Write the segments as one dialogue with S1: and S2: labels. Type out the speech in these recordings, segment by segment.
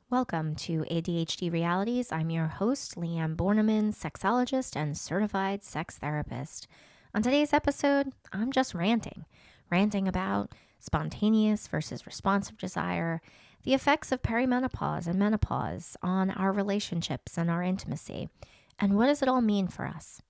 S1: Welcome to ADHD Realities. I'm your host, Leanne Borneman, sexologist and certified sex therapist. On today's episode, I'm just ranting about spontaneous versus responsive desire, the effects of perimenopause and menopause on our relationships and our intimacy, and what does it all mean for us?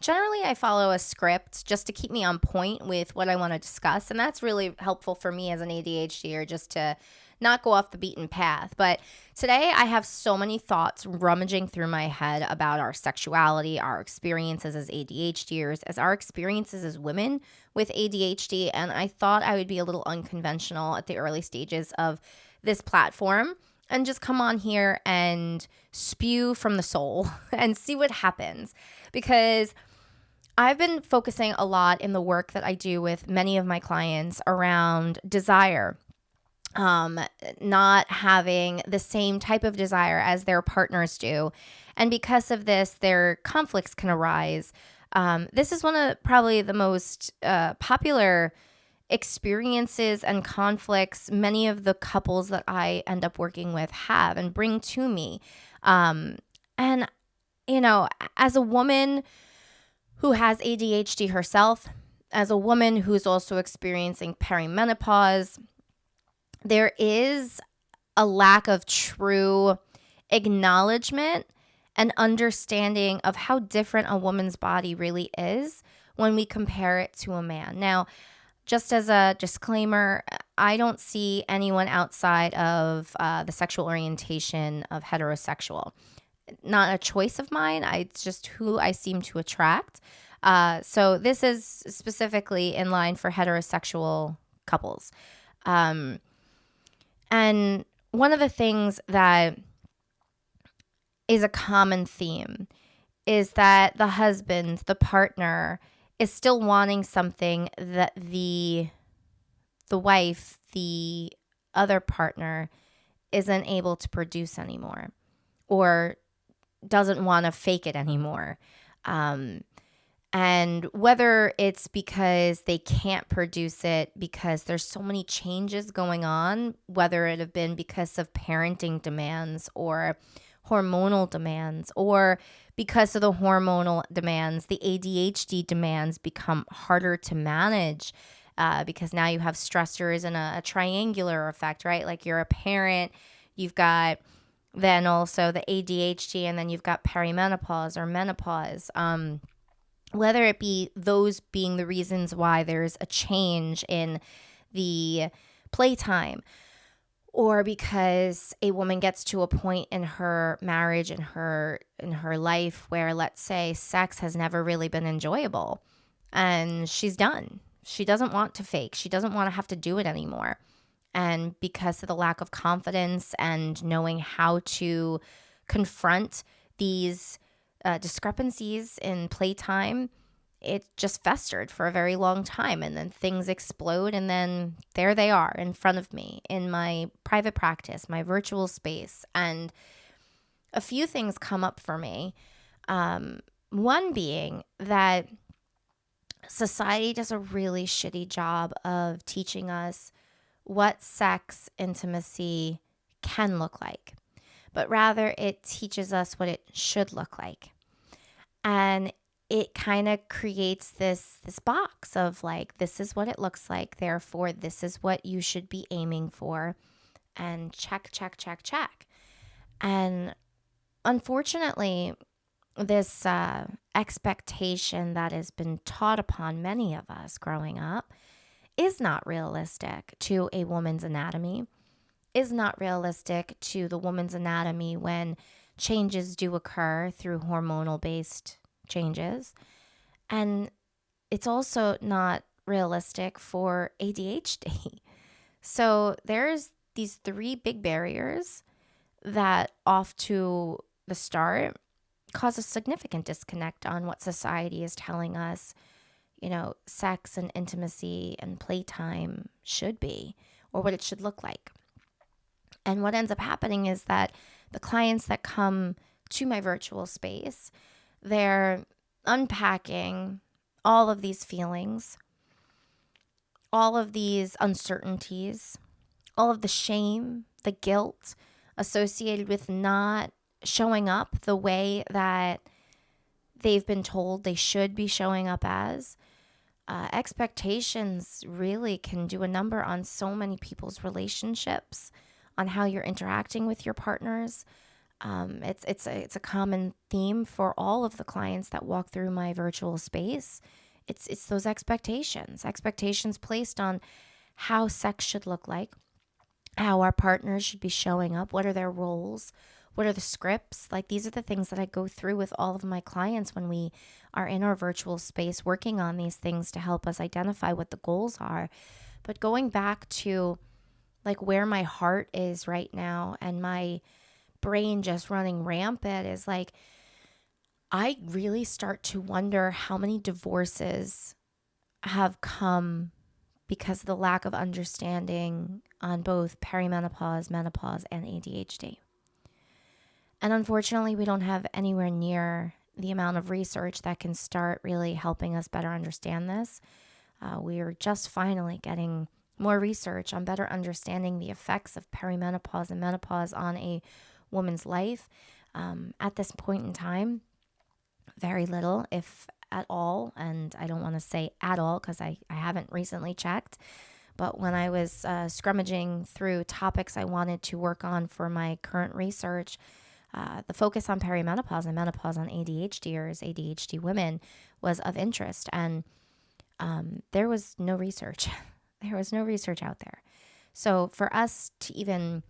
S1: Generally, I follow a script just to keep me on point with what I want to discuss, and that's really helpful for me as an ADHDer just to not go off the beaten path. But today, I have so many thoughts rummaging through my head about our sexuality, our experiences as ADHDers, as our experiences as women with ADHD, and I thought I would be a little unconventional at the early stages of this platform and just come on here and spew from the soul and see what happens. Because I've been focusing a lot in the work that I do with many of my clients around desire, not having the same type of desire as their partners do. And because of this, their conflicts can arise. This is one of probably the most popular experiences and conflicts many of the couples that I end up working with have and bring to me. And, as a woman who has ADHD herself, as a woman who's also experiencing perimenopause, there is a lack of true acknowledgement and understanding of how different a woman's body really is when we compare it to a man. Now, just as a disclaimer, I don't see anyone outside of the sexual orientation of heterosexual. Not a choice of mine. It's just who I seem to attract. So this is specifically in line for heterosexual couples. And one of the things that is a common theme is that the husband, the partner, is still wanting something that the wife, the other partner, isn't able to produce anymore, or doesn't want to fake it anymore. And whether it's because they can't produce it because there's so many changes going on, whether it have been because of parenting demands or hormonal demands, or because of the hormonal demands, the ADHD demands become harder to manage because now you have stressors and a triangular effect, right? Like you're a parent, you've got then also the ADHD, and then you've got perimenopause or menopause. Whether it be those being the reasons why there's a change in the playtime, or because a woman gets to a point in her marriage, in her life, where, let's say, sex has never really been enjoyable and she's done. She doesn't want to fake. She doesn't want to have to do it anymore. And because of the lack of confidence and knowing how to confront these discrepancies in playtime, it just festered for a very long time. And then things explode. And then there they are in front of me in my private practice, my virtual space. And a few things come up for me. One being that society does a really shitty job of teaching us what sex intimacy can look like, but rather it teaches us what it should look like. And it kind of creates this box of like, this is what it looks like, therefore this is what you should be aiming for, and check, check, check, check. And unfortunately, this expectation that has been taught upon many of us growing up is not realistic to a woman's anatomy, is not realistic to the woman's anatomy when changes do occur through hormonal-based changes. And it's also not realistic for ADHD. So there's these three big barriers that off to the start cause a significant disconnect on what society is telling us sex and intimacy and playtime should be, or what it should look like. And what ends up happening is that the clients that come to my virtual space, they're unpacking all of these feelings, all of these uncertainties, all of the shame, the guilt, associated with not showing up the way that they've been told they should be showing up as. Expectations really can do a number on so many people's relationships, on how you're interacting with your partners. It's a common theme for all of the clients that walk through my virtual space. It's those expectations placed on how sex should look like, how our partners should be showing up, what are their roles, what are the scripts. Like, these are the things that I go through with all of my clients when we are in our virtual space working on these things to help us identify what the goals are. But going back to like where my heart is right now and my brain just running rampant is like, I really start to wonder how many divorces have come because of the lack of understanding on both perimenopause, menopause, and ADHD. And unfortunately, we don't have anywhere near the amount of research that can start really helping us better understand this. We are just finally getting more research on better understanding the effects of perimenopause and menopause on a woman's life. At this point in time, very little, if at all. And I don't want to say at all because I haven't recently checked. But when I was scrummaging through topics I wanted to work on for my current research, the focus on perimenopause and menopause on ADHDers, ADHD women, was of interest. And there was no research. There was no research out there. So for us to even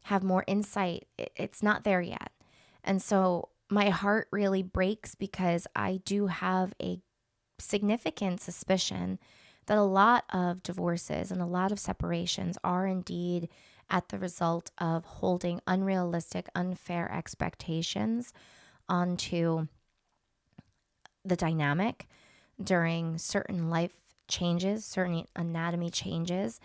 S1: have more insight, it's not there yet. And so my heart really breaks because I do have a significant suspicion that a lot of divorces and a lot of separations are indeed at the result of holding unrealistic, unfair expectations onto the dynamic during certain life changes, certain anatomy changes.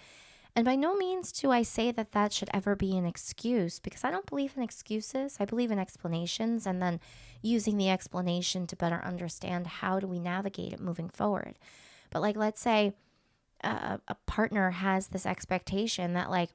S1: And by no means do I say that that should ever be an excuse, because I don't believe in excuses. I believe in explanations, and then using the explanation to better understand how do we navigate it moving forward. But like, let's say a partner has this expectation that like,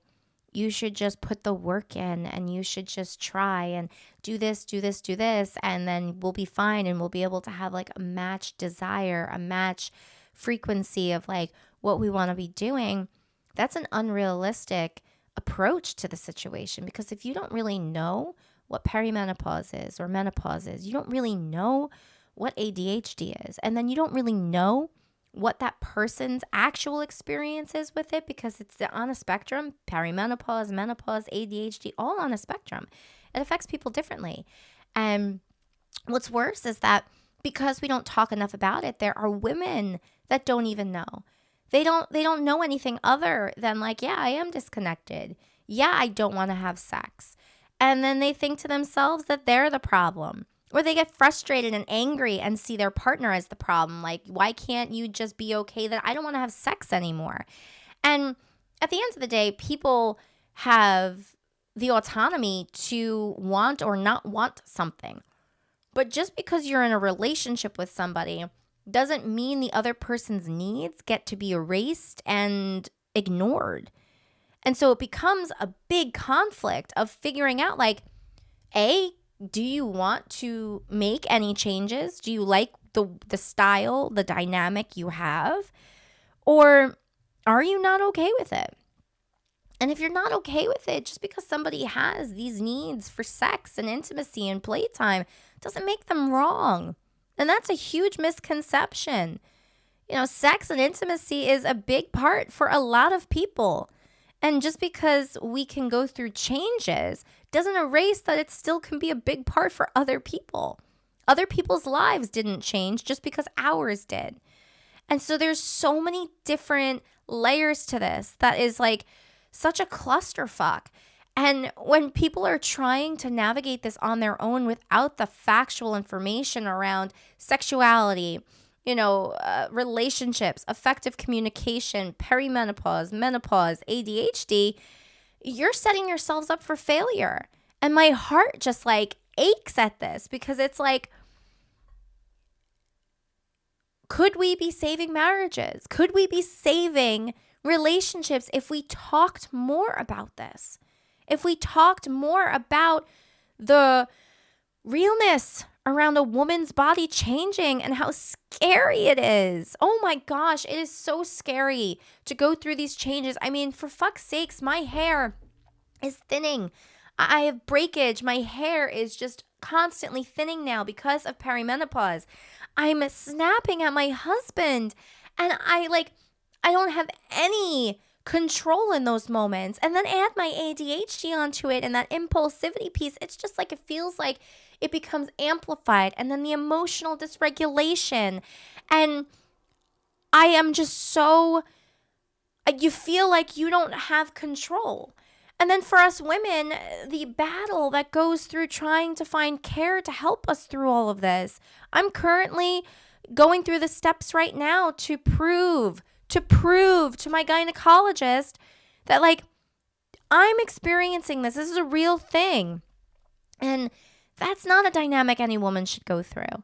S1: you should just put the work in and you should just try and do this, do this, do this, and then we'll be fine and we'll be able to have like a match desire, a match frequency of like what we want to be doing. That's an unrealistic approach to the situation, because if you don't really know what perimenopause is or menopause is, you don't really know what ADHD is, and then you don't really know what that person's actual experience is with it, because it's on a spectrum. Perimenopause, menopause, ADHD, all on a spectrum. It affects people differently. And what's worse is that because we don't talk enough about it, there are women that don't even know. They don't know anything other than like, yeah, I am disconnected. Yeah, I don't want to have sex. And then they think to themselves that they're the problem. Or they get frustrated and angry and see their partner as the problem. Like, why can't you just be okay that I don't want to have sex anymore? And at the end of the day, people have the autonomy to want or not want something. But just because you're in a relationship with somebody doesn't mean the other person's needs get to be erased and ignored. And so it becomes a big conflict of figuring out like, A, do you want to make any changes? Do you like the style, the dynamic you have? Or are you not okay with it? And if you're not okay with it, just because somebody has these needs for sex and intimacy and playtime doesn't make them wrong. And that's a huge misconception. You know, sex and intimacy is a big part for a lot of people. And just because we can go through changes doesn't erase that it still can be a big part for other people. Other people's lives didn't change just because ours did. And so there's so many different layers to this that is like such a clusterfuck. And when people are trying to navigate this on their own without the factual information around sexuality, relationships, effective communication, perimenopause, menopause, ADHD, you're setting yourselves up for failure. And my heart just like aches at this, because it's like, could we be saving marriages? Could we be saving relationships if we talked more about this? if we talked more about the realness around a woman's body changing and how scary it is. Oh my gosh, it is so scary to go through these changes. I mean, for fuck's sakes, my hair is thinning. I have breakage. My hair is just constantly thinning now because of perimenopause. I'm snapping at my husband and I don't have any control in those moments. And then add my ADHD onto it and that impulsivity piece. It's just like it feels like it becomes amplified. And then the emotional dysregulation. And I am just so, you feel like you don't have control. And then for us women, the battle that goes through trying to find care to help us through all of this. I'm currently going through the steps right now to prove to my gynecologist that like I'm experiencing this. This is a real thing. And that's not a dynamic any woman should go through.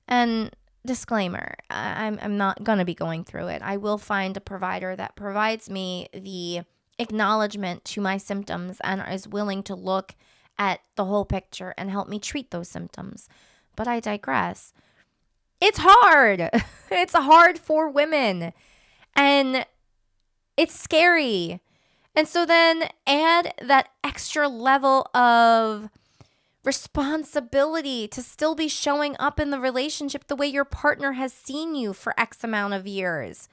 S1: And disclaimer, I'm not going to be going through it. I will find a provider that provides me the acknowledgement to my symptoms and is willing to look at the whole picture and help me treat those symptoms. But I digress. It's hard. It's hard for women. And it's scary. And so then add that extra level of responsibility to still be showing up in the relationship the way your partner has seen you for X amount of years.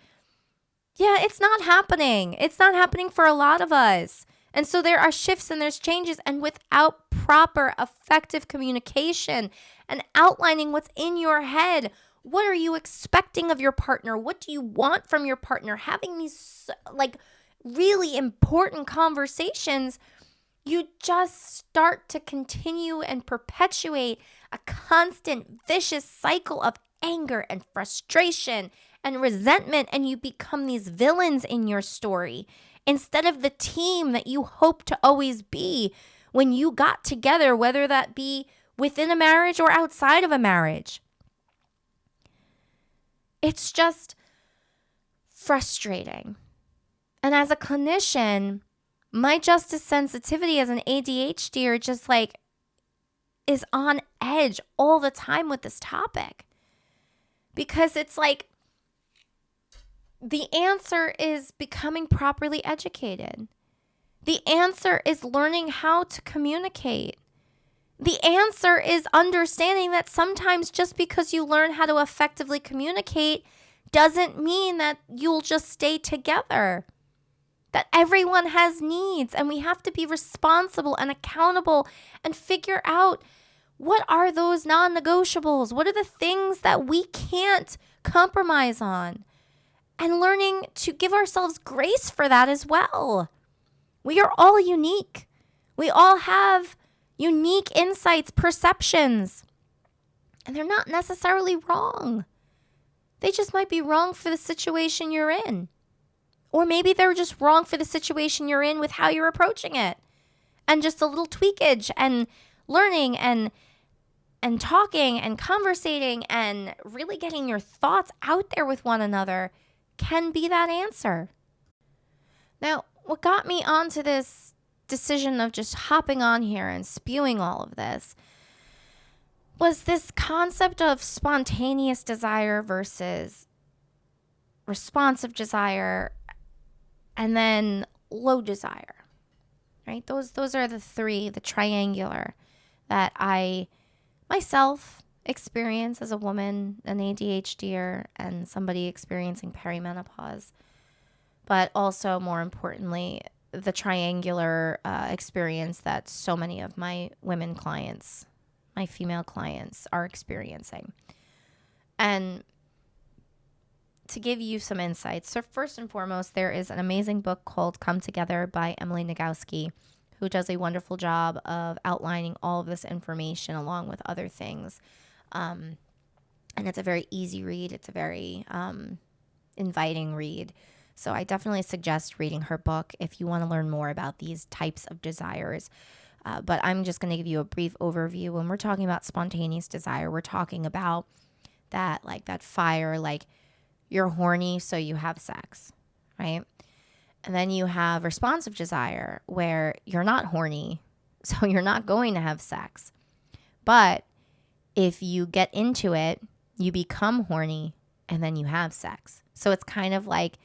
S1: Yeah, it's not happening. It's not happening for a lot of us. And so there are shifts and there's changes. And without proper, effective communication and outlining what's in your head, what are you expecting of your partner? What do you want from your partner? Having these like really important conversations, you just start to continue and perpetuate a constant vicious cycle of anger and frustration and resentment, and you become these villains in your story instead of the team that you hope to always be when you got together, whether that be within a marriage or outside of a marriage. It's just frustrating. And as a clinician, my justice sensitivity as an ADHDer just like is on edge all the time with this topic. Because it's like the answer is becoming properly educated. The answer is learning how to communicate. The answer is understanding that sometimes just because you learn how to effectively communicate doesn't mean that you'll just stay together. That everyone has needs and we have to be responsible and accountable and figure out what are those non-negotiables? What are the things that we can't compromise on? And learning to give ourselves grace for that as well. We are all unique. We all have unique insights, perceptions, and they're not necessarily wrong. They just might be wrong for the situation you're in. Or maybe they're just wrong for the situation you're in with how you're approaching it. And just a little tweakage and learning and talking and conversating and really getting your thoughts out there with one another can be that answer. Now, what got me onto this decision of just hopping on here and spewing all of this was this concept of spontaneous desire versus responsive desire and then low desire, right? Those are the three, the triangular that I myself experience as a woman, an ADHDer, and somebody experiencing perimenopause. But also, more importantly, the triangular experience that so many of my women clients, my female clients, are experiencing. And to give you some insights, so first and foremost, there is an amazing book called Come Together by Emily Nagoski, who does a wonderful job of outlining all of this information along with other things. And it's a very easy read. It's a very inviting read. So I definitely suggest reading her book if you want to learn more about these types of desires. But I'm just going to give you a brief overview. When we're talking about spontaneous desire, we're talking about that fire, like you're horny, so you have sex, right? And then you have responsive desire where you're not horny, so you're not going to have sex. But if you get into it, you become horny and then you have sex. So it's kind of like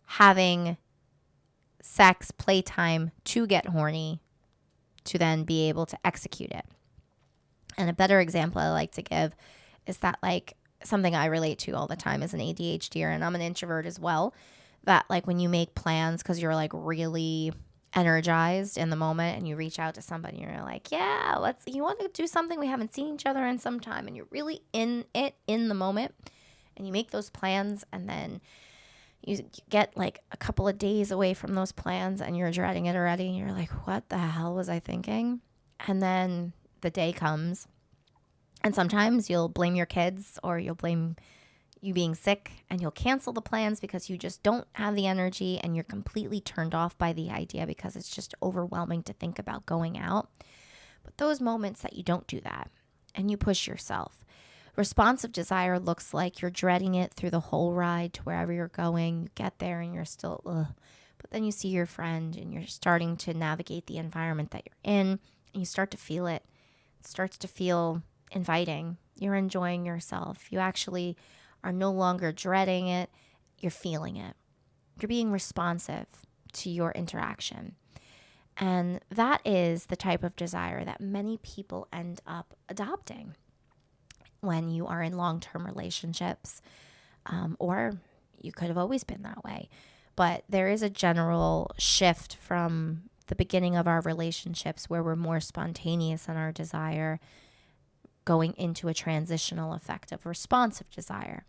S1: having sex playtime to get horny to then be able to execute it. And a better example I like to give is that, like, something I relate to all the time as an ADHDer, and I'm an introvert as well, that like when you make plans because you're like really energized in the moment and you reach out to somebody and you're like, yeah, you want to do something? We haven't seen each other in some time, and you're really in it in the moment, and you make those plans, and then you get like a couple of days away from those plans and you're dreading it already, and you're like, what the hell was I thinking? And then the day comes, and sometimes you'll blame your kids or you'll blame you being sick, and you'll cancel the plans because you just don't have the energy and you're completely turned off by the idea because it's just overwhelming to think about going out. But those moments that you don't do that and you push yourself. Responsive desire looks like you're dreading it through the whole ride to wherever you're going. You get there and you're still, ugh. But then you see your friend and you're starting to navigate the environment that you're in, and you start to feel it. It starts to feel inviting. You're enjoying yourself. You actually are no longer dreading it. You're feeling it. You're being responsive to your interaction. And that is the type of desire that many people end up adopting when you are in long-term relationships, or you could have always been that way. But there is a general shift from the beginning of our relationships where we're more spontaneous in our desire, going into a transitional effect of responsive desire.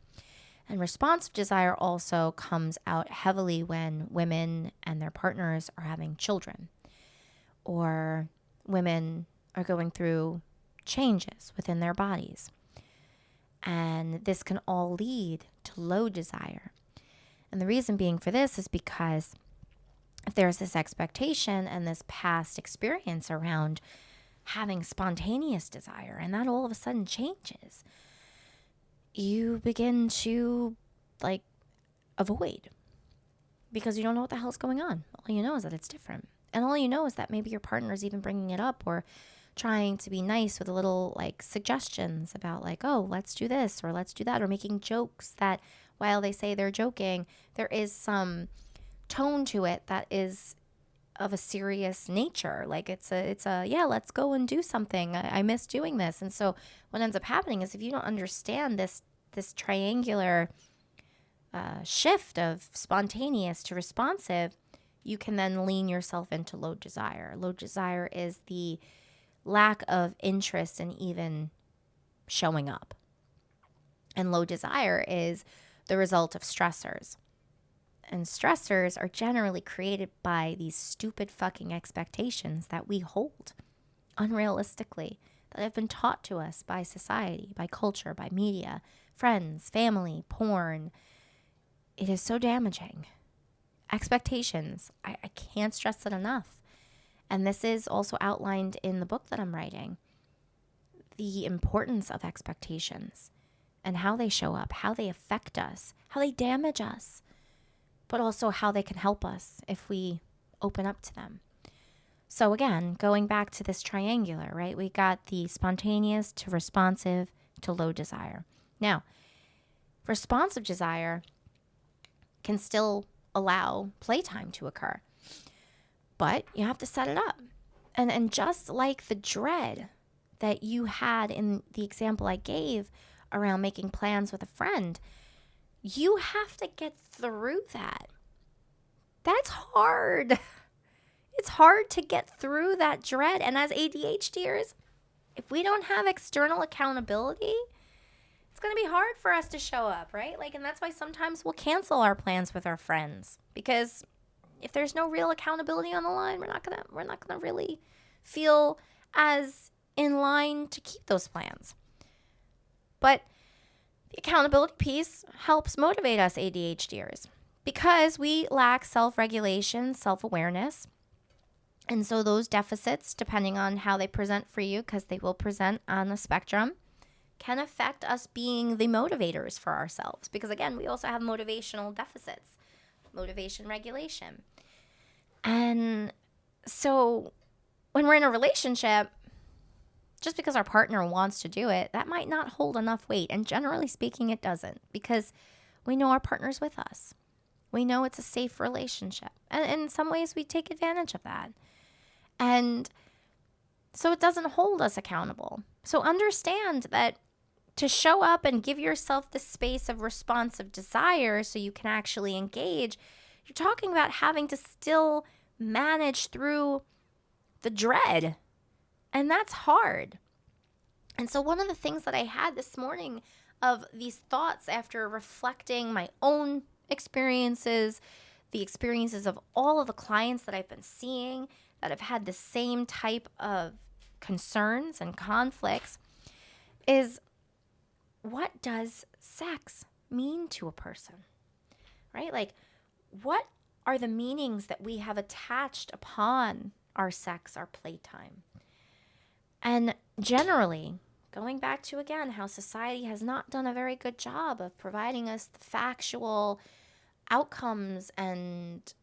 S1: And responsive desire also comes out heavily when women and their partners are having children, or women are going through changes within their bodies. And this can all lead to low desire. And the reason being for this is because if there's this expectation and this past experience around having spontaneous desire, and that all of a sudden changes, you begin to like avoid, because you don't know what the hell's going on. All you know is that it's different. And all you know is that maybe your partner is even bringing it up or trying to be nice with a little like suggestions about like, oh, let's do this or let's do that, or making jokes that while they say they're joking, there is some tone to it that is of a serious nature. Like it's a yeah, let's go and do something. I miss doing this. And so what ends up happening is if you don't understand this triangular shift of spontaneous to responsive, you can then lean yourself into low desire. Low desire is the lack of interest in even showing up. And low desire is the result of stressors. And stressors are generally created by these stupid fucking expectations that we hold unrealistically, that have been taught to us by society, by culture, by media, friends, family, porn. It is so damaging. Expectations, I can't stress it enough. And this is also outlined in the book that I'm writing. The importance of expectations and how they show up, how they affect us, how they damage us, but also how they can help us if we open up to them. So again, going back to this triangular, right? We got the spontaneous to responsive to low desire. Now, responsive desire can still allow playtime to occur, but you have to set it up. And just like the dread that you had in the example I gave around making plans with a friend, you have to get through that. That's hard. It's hard to get through that dread. And as ADHDers, if we don't have external accountability, it's going to be hard for us to show up, right? Like, and that's why sometimes we'll cancel our plans with our friends, because if there's no real accountability on the line, we're not going to really feel as in line to keep those plans. But the accountability piece helps motivate us ADHDers because we lack self-regulation, self-awareness. And so those deficits, depending on how they present for you, because they will present on the spectrum, can affect us being the motivators for ourselves. Because again, we also have motivational deficits. motivation regulation. And so when we're in a relationship, just because our partner wants to do it, that might not hold enough weight. And generally speaking, it doesn't, because we know our partner's with us. We know it's a safe relationship. And in some ways, we take advantage of that. And so it doesn't hold us accountable. So understand that to show up and give yourself the space of responsive desire so you can actually engage, you're talking about having to still manage through the dread. And that's hard. And so one of the things that I had this morning of these thoughts after reflecting my own experiences, the experiences of all of the clients that I've been seeing that have had the same type of concerns and conflicts, is what does sex mean to a person, right? Like, what are the meanings that we have attached upon our sex, our playtime? And generally, going back to, again, how society has not done a very good job of providing us the factual outcomes and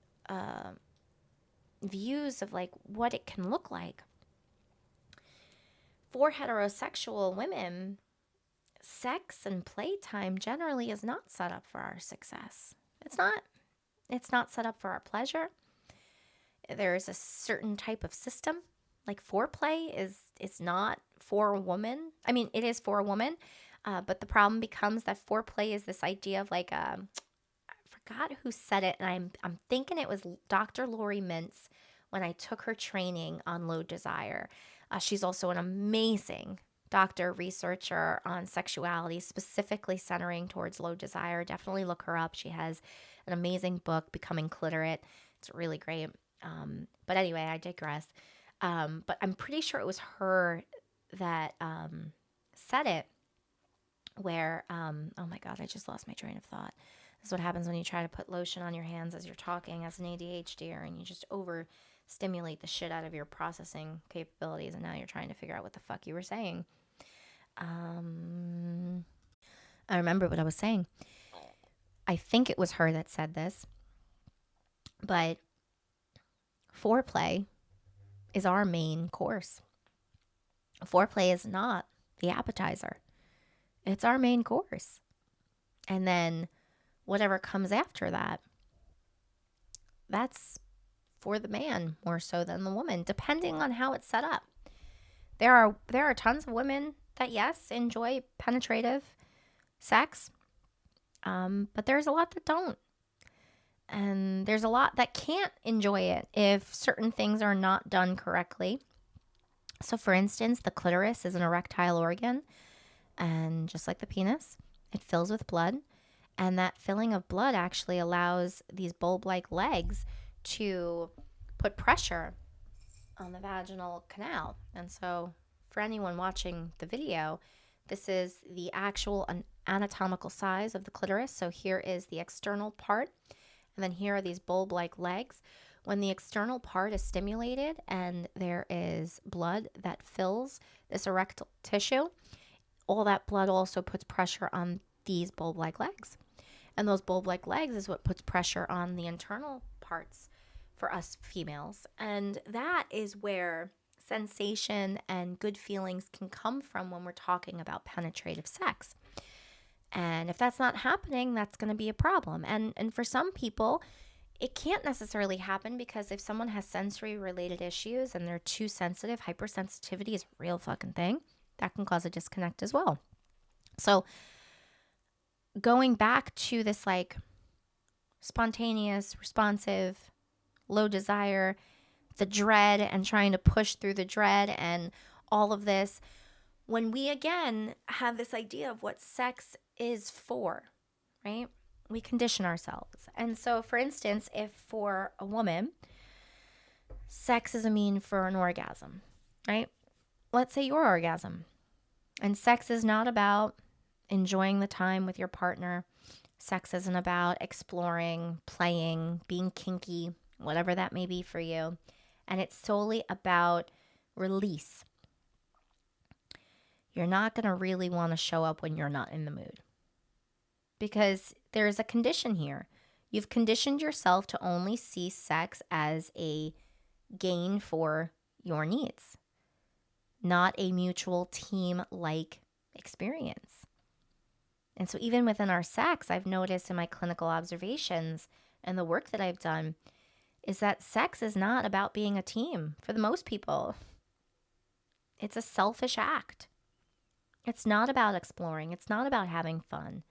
S1: views of like what it can look like. For heterosexual women, sex and playtime generally is not set up for our success. It's not. It's not set up for our pleasure. There's a certain type of system. Like foreplay is not for a woman. I mean, it is for a woman, but the problem becomes that foreplay is this idea of like I forgot who said it, and I'm thinking it was Dr. Lori Mintz when I took her training on low desire. She's also an amazing doctor, researcher on sexuality, specifically centering towards low desire. Definitely look her up. She has an amazing book, Becoming Clitorate. It's really great. But anyway, I digress. But I'm pretty sure it was her that said it, where, oh my God, I just lost my train of thought. This is what happens when you try to put lotion on your hands as you're talking as an ADHDer, and you just overstimulate the shit out of your processing capabilities, and now you're trying to figure out what the fuck you were saying. I remember what I was saying. I think it was her that said this, but foreplay is our main course. Foreplay is not the appetizer. It's our main course. And then whatever comes after that, that's for the man more so than the woman, depending on how it's set up. There are tons of women that, yes, enjoy penetrative sex, but there's a lot that don't. And there's a lot that can't enjoy it if certain things are not done correctly. So for instance, the clitoris is an erectile organ, and just like the penis, it fills with blood. And that filling of blood actually allows these bulb-like legs to put pressure on the vaginal canal. And so for anyone watching the video, this is the actual anatomical size of the clitoris. So here is the external part, and then here are these bulb-like legs. When the external part is stimulated and there is blood that fills this erectile tissue, all that blood also puts pressure on these bulb-like legs. And those bulb-like legs is what puts pressure on the internal parts for us females. And that is where sensation and good feelings can come from when we're talking about penetrative sex. And if that's not happening, that's going to be a problem. And for some people, it can't necessarily happen because if someone has sensory related issues and they're too sensitive, hypersensitivity is a real fucking thing. That can cause a disconnect as well. So going back to this like spontaneous, responsive, low desire, the dread and trying to push through the dread and all of this, when we again have this idea of what sex is for, right? We condition ourselves. And so, for instance, if for a woman, sex is a mean for an orgasm, right? Let's say your orgasm. And sex is not about enjoying the time with your partner. Sex isn't about exploring, playing, being kinky, whatever that may be for you. And it's solely about release. You're not going to really want to show up when you're not in the mood, because there's a condition here. You've conditioned yourself to only see sex as a gain for your needs, not a mutual team-like experience. And so even within our sex, I've noticed in my clinical observations and the work that I've done is that sex is not about being a team for the most people. It's a selfish act. It's not about exploring. It's not about having fun.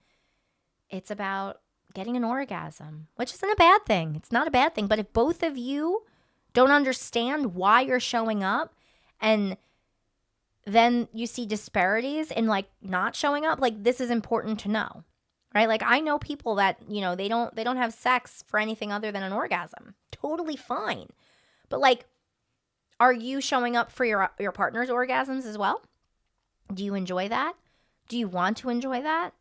S1: It's about getting an orgasm, which isn't a bad thing. It's not a bad thing. But if both of you don't understand why you're showing up, and then you see disparities in like not showing up, like this is important to know, right? Like I know people that, they don't have sex for anything other than an orgasm. Totally fine. But like, are you showing up for your partner's orgasms as well? Do you enjoy that? Do you want to enjoy that?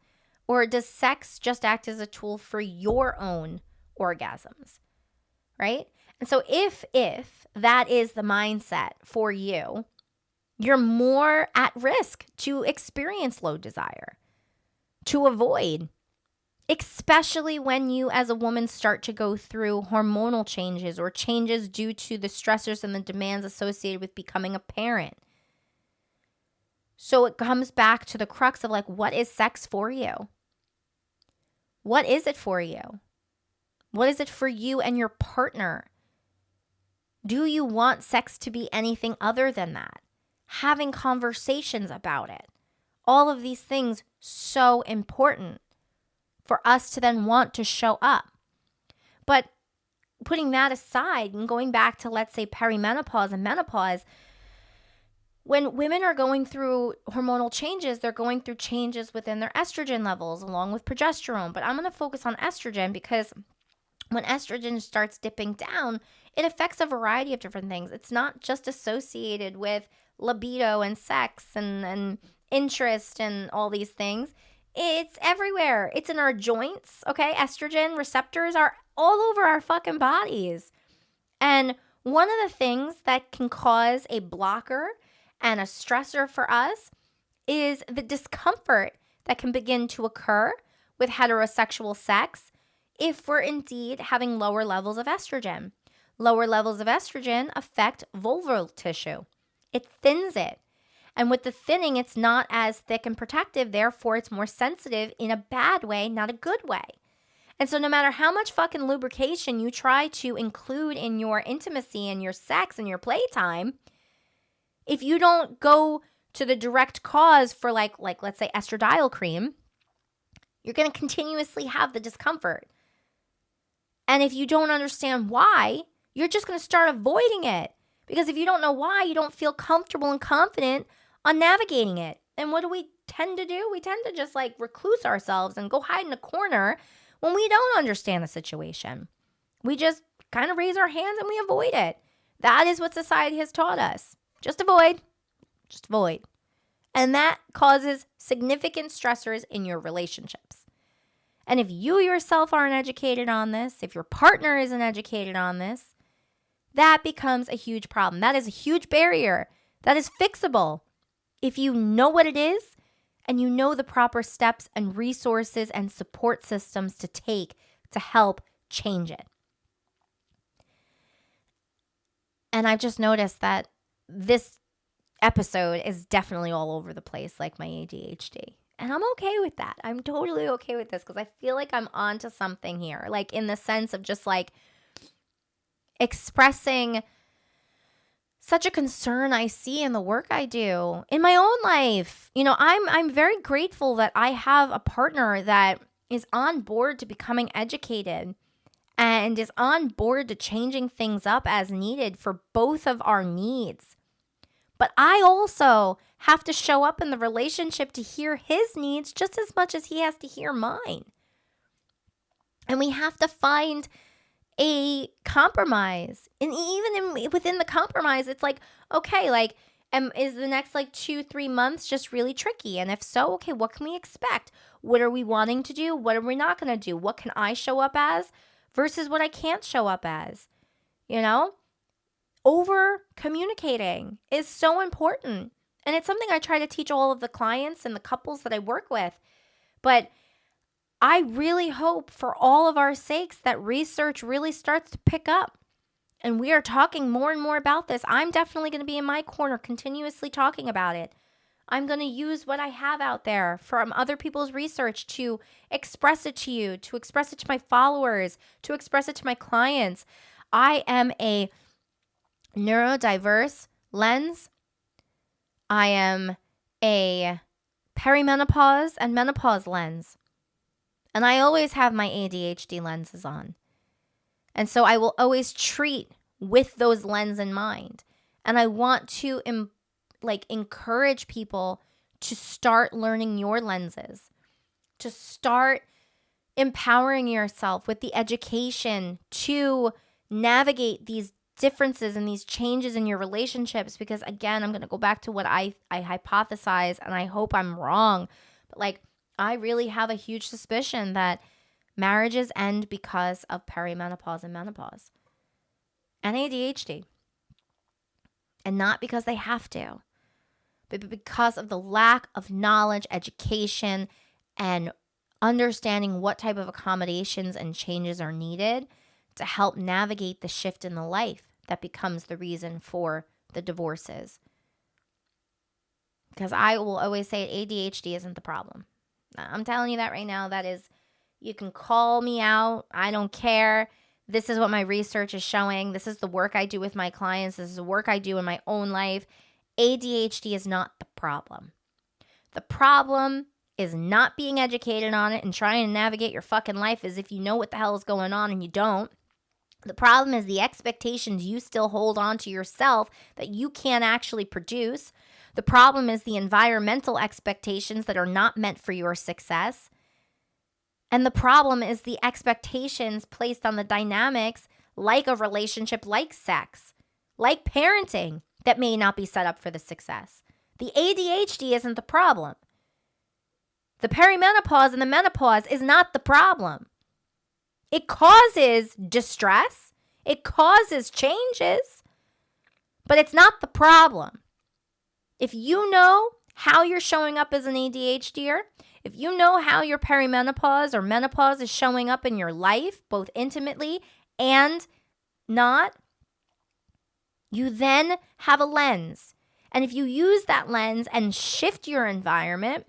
S1: Or does sex just act as a tool for your own orgasms, right? And so if that is the mindset for you, you're more at risk to experience low desire, to avoid, especially when you as a woman start to go through hormonal changes or changes due to the stressors and the demands associated with becoming a parent. So it comes back to the crux of like, what is sex for you? What is it for you? What is it for you and your partner? Do you want sex to be anything other than that? Having conversations about it. All of these things so important for us to then want to show up. But putting that aside and going back to, let's say, perimenopause and menopause, when women are going through hormonal changes, they're going through changes within their estrogen levels along with progesterone. But I'm going to focus on estrogen because when estrogen starts dipping down, it affects a variety of different things. It's not just associated with libido and sex and interest and all these things. It's everywhere. It's in our joints, okay? Estrogen receptors are all over our fucking bodies. And one of the things that can cause a blocker and a stressor for us is the discomfort that can begin to occur with heterosexual sex if we're indeed having lower levels of estrogen. Lower levels of estrogen affect vulval tissue. It thins it. And with the thinning, it's not as thick and protective. Therefore, it's more sensitive in a bad way, not a good way. And so no matter how much fucking lubrication you try to include in your intimacy and your sex and your playtime, if you don't go to the direct cause for like let's say estradiol cream, you're going to continuously have the discomfort. And if you don't understand why, you're just going to start avoiding it. Because if you don't know why, you don't feel comfortable and confident on navigating it. And what do we tend to do? We tend to just like recluse ourselves and go hide in a corner when we don't understand the situation. We just kind of raise our hands and we avoid it. That is what society has taught us. Just avoid. Just avoid. And that causes significant stressors in your relationships. And if you yourself aren't educated on this, if your partner isn't educated on this, that becomes a huge problem. That is a huge barrier. That is fixable. If you know what it is and you know the proper steps and resources and support systems to take to help change it. And I've just noticed that this episode is definitely all over the place, like my ADHD. And I'm okay with that. I'm totally okay with this because I feel like I'm onto something here. Like in the sense of just like expressing such a concern I see in the work I do in my own life. I'm very grateful that I have a partner that is on board to becoming educated and is on board to changing things up as needed for both of our needs. But I also have to show up in the relationship to hear his needs just as much as he has to hear mine. And we have to find a compromise. And even within the compromise, it's like, okay, like, is the next like 2-3 months just really tricky? And if so, okay, what can we expect? What are we wanting to do? What are we not going to do? What can I show up as versus what I can't show up as? Over communicating is so important. And it's something I try to teach all of the clients and the couples that I work with. But I really hope for all of our sakes that research really starts to pick up. And we are talking more and more about this. I'm definitely going to be in my corner continuously talking about it. I'm going to use what I have out there from other people's research to express it to you, to express it to my followers, to express it to my clients. I am a neurodiverse lens. I am a perimenopause and menopause lens. And I always have my ADHD lenses on. And so I will always treat with those lenses in mind. And I want to encourage people to start learning your lenses, to start empowering yourself with the education to navigate these differences and these changes in your relationships. Because again, I'm going to go back to what I hypothesize, and I hope I'm wrong. But I really have a huge suspicion that marriages end because of perimenopause and menopause and ADHD. And not because they have to, but because of the lack of knowledge, education, and understanding what type of accommodations and changes are needed to help navigate the shift in the life that becomes the reason for the divorces. Because I will always say ADHD isn't the problem. I'm telling you that right now. That is, you can call me out. I don't care. This is what my research is showing. This is the work I do with my clients. This is the work I do in my own life. ADHD is not the problem. The problem is not being educated on it and trying to navigate your fucking life as if you know what the hell is going on and you don't. The problem is the expectations you still hold on to yourself that you can't actually produce. The problem is the environmental expectations that are not meant for your success. And the problem is the expectations placed on the dynamics like a relationship, like sex, like parenting that may not be set up for the success. The ADHD isn't the problem. The perimenopause and the menopause is not the problem. It causes distress. It causes changes, but it's not the problem. If you know how you're showing up as an ADHDer, if you know how your perimenopause or menopause is showing up in your life, both intimately and not, you then have a lens. And if you use that lens and shift your environment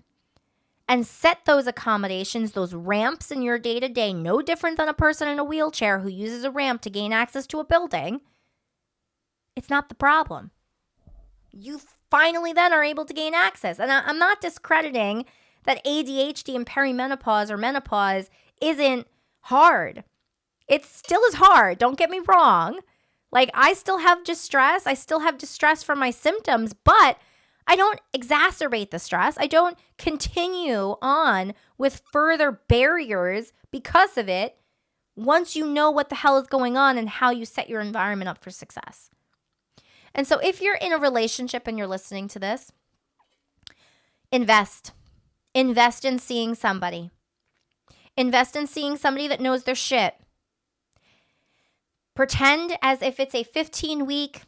S1: and set those accommodations, those ramps in your day-to-day, no different than a person in a wheelchair who uses a ramp to gain access to a building, it's not the problem. You finally then are able to gain access. And I'm not discrediting that ADHD and perimenopause or menopause isn't hard. It still is hard. Don't get me wrong. I still have distress. I still have distress from my symptoms, but I don't exacerbate the stress. I don't continue on with further barriers because of it once you know what the hell is going on and how you set your environment up for success. And so if you're in a relationship and you're listening to this, invest. Invest in seeing somebody. Invest in seeing somebody that knows their shit. Pretend as if it's a 15-week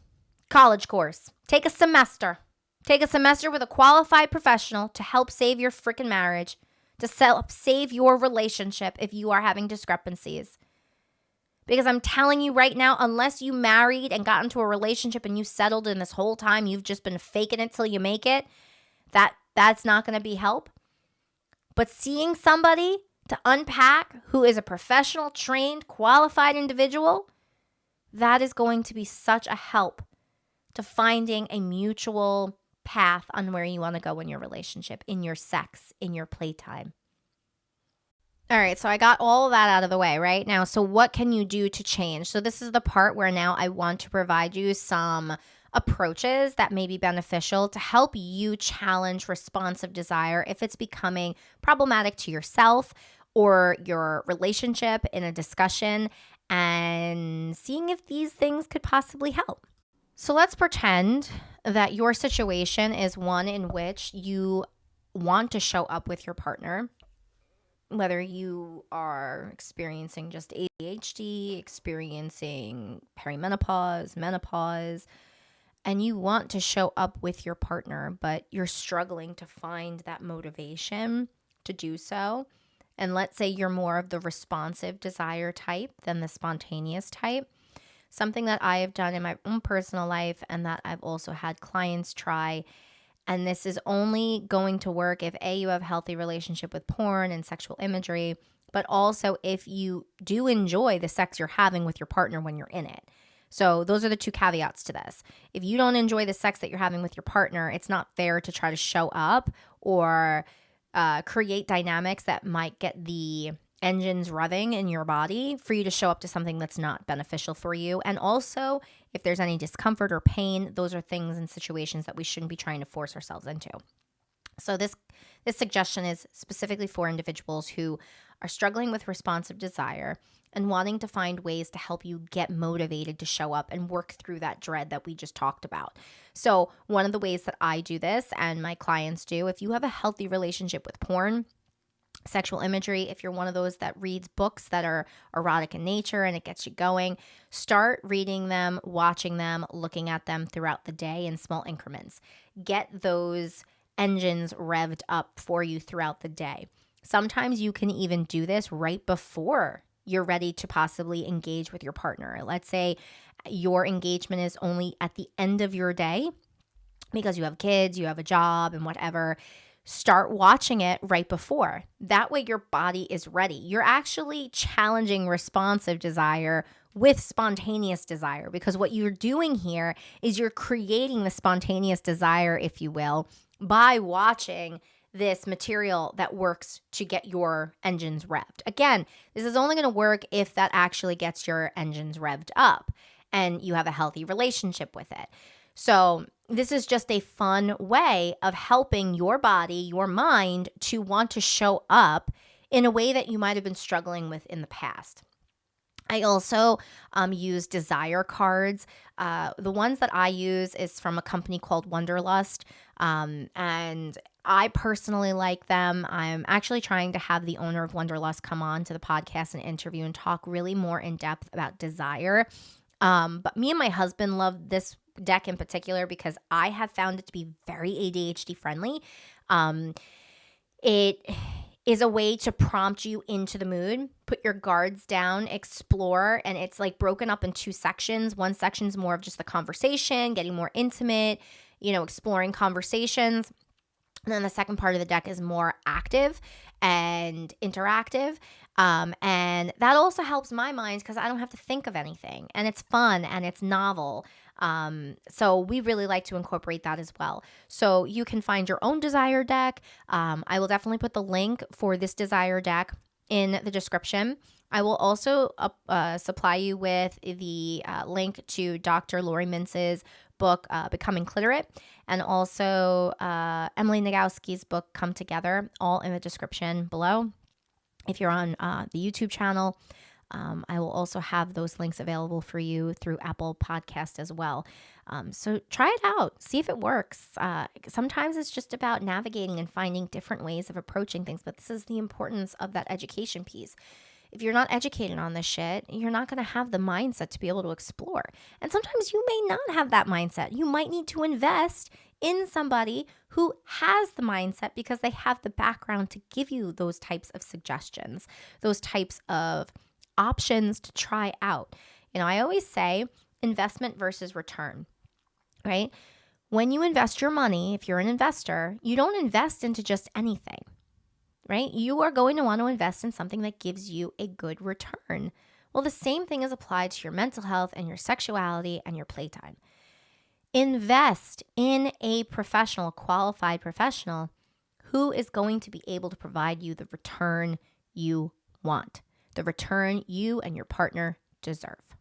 S1: college course. Take a semester. Take a semester with a qualified professional to help save your freaking marriage, to help save your relationship if you are having discrepancies. Because I'm telling you right now, unless you married and got into a relationship and you settled in this whole time, you've just been faking it till you make it, that's not going to be help. But seeing somebody to unpack who is a professional, trained, qualified individual, that is going to be such a help to finding a mutual path on where you want to go in your relationship, in your sex, in your playtime. All right, so I got all of that out of the way right now. So what can you do to change? So this is the part where now I want to provide you some approaches that may be beneficial to help you challenge responsive desire if it's becoming problematic to yourself or your relationship in a discussion, and seeing if these things could possibly help. So let's pretend that your situation is one in which you want to show up with your partner, whether you are experiencing just ADHD, experiencing perimenopause, menopause, and you want to show up with your partner, but you're struggling to find that motivation to do so. and let's say you're more of the responsive desire type than the spontaneous type, something that I have done in my own personal life and that I've also had clients try, and this is only going to work if A, you have a healthy relationship with porn and sexual imagery, but also if you do enjoy the sex you're having with your partner when you're in it. So those are the two caveats to this. If you don't enjoy the sex that you're having with your partner, it's not fair to try to show up or create dynamics that might get the engines revving in your body for you to show up to something that's not beneficial for you. And also, if there's any discomfort or pain, those are things and situations that we shouldn't be trying to force ourselves into. So this suggestion is specifically for individuals who are struggling with responsive desire and wanting to find ways to help you get motivated to show up and work through that dread that we just talked about. So one of the ways that I do this and my clients do, if you have a healthy relationship with porn, sexual imagery, if you're one of those that reads books that are erotic in nature and it gets you going, start reading them, watching them, looking at them throughout the day in small increments. Get those engines revved up for you throughout the day. Sometimes you can even do this right before you're ready to possibly engage with your partner. Let's say your engagement is only at the end of your day because you have kids, you have a job, and whatever. Start watching it right before. That way your body is ready. You're actually challenging responsive desire with spontaneous desire, because what you're doing here is you're creating the spontaneous desire, if you will, by watching this material that works to get your engines revved. Again, this is only going to work if that actually gets your engines revved up and you have a healthy relationship with it. So this is just a fun way of helping your body, your mind, to want to show up in a way that you might have been struggling with in the past. I also use desire cards. The ones that I use is from a company called Wonderlust, and I personally like them. I'm actually trying to have the owner of Wonderlust come on to the podcast and interview and talk really more in depth about desire. But me and my husband love this deck in particular because I have found it to be very ADHD friendly. It is a way to prompt you into the mood, put your guards down, explore, and it's like broken up in two sections. One section is more of just the conversation, getting more intimate, exploring conversations. And then the second part of the deck is more active and interactive. And that also helps my mind because I don't have to think of anything. And it's fun and it's novel. So we really like to incorporate that as well. So you can find your own desire deck. I will definitely put the link for this desire deck in the description. I will also supply you with the link to Dr. Lori Mintz's book, Becoming Cliterate, and also Emily Nagowski's book, Come Together, all in the description below. If you're on the YouTube channel, I will also have those links available for you through Apple Podcast as well. So try it out. See if it works. Sometimes it's just about navigating and finding different ways of approaching things, but this is the importance of that education piece. If you're not educated on this shit, you're not going to have the mindset to be able to explore. And sometimes you may not have that mindset. You might need to invest in somebody who has the mindset because they have the background to give you those types of suggestions, those types of options to try out. I always say investment versus return, right? When you invest your money, if you're an investor, you don't invest into just anything. Right? You are going to want to invest in something that gives you a good return. Well, the same thing is applied to your mental health and your sexuality and your playtime. Invest in a professional, qualified professional who is going to be able to provide you the return you want, the return you and your partner deserve.